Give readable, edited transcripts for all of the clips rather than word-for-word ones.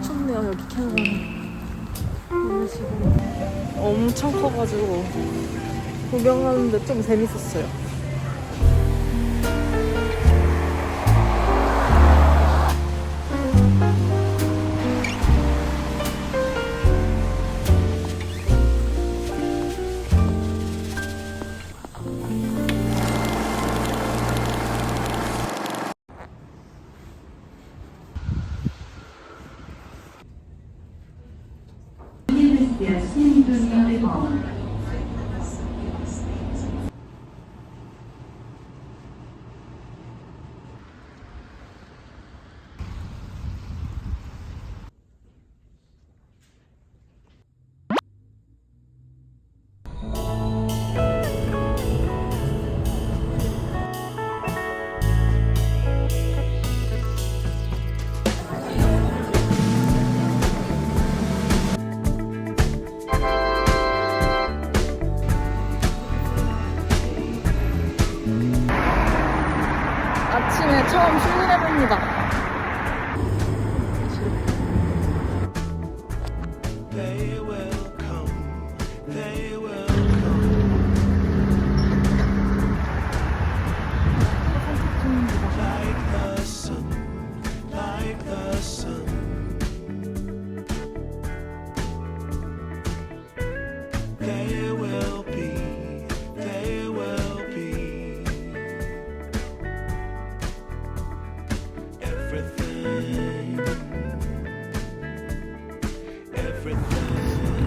춥네요 여기 캐나다는. 오늘 지금 엄청 커가지고 구경하는데 좀 재밌었어요. 아침에 처음 출근해봅니다.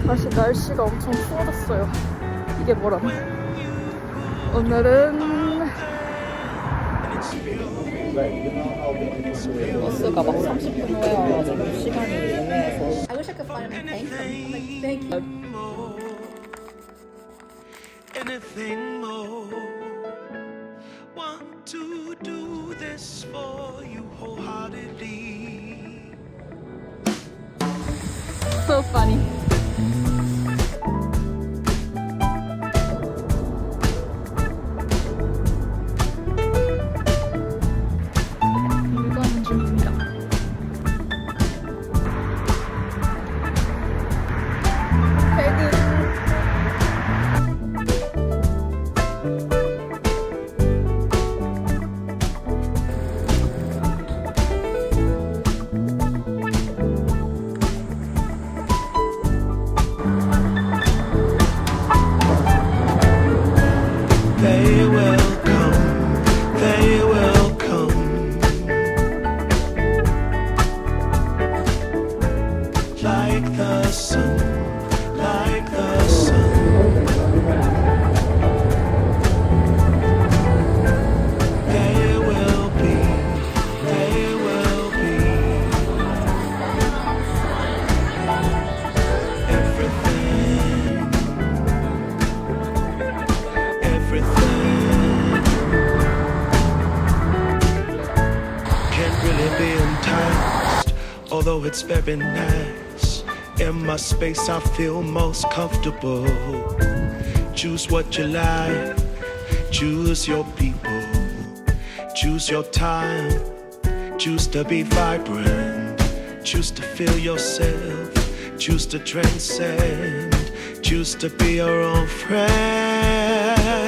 다시 날씨가 엄청 추워졌어요. 이게 뭐람? 오늘은 버스가 막 30분 후에 와가지고 시간이 애매해서. I wish I could find my thank them. Like, thank you. Anything more. Want to do this for you wholeheartedly. So funny. 물건 중입니다. 배드. They will come, they will come. Like the sun, like the sun. They will be, they will be. Everything, everything can't really be enticed, although it's very nice. In my space I feel most comfortable. Choose what you like, choose your people, choose your time, choose to be vibrant, choose to feel yourself, choose to transcend, choose to be your own friend.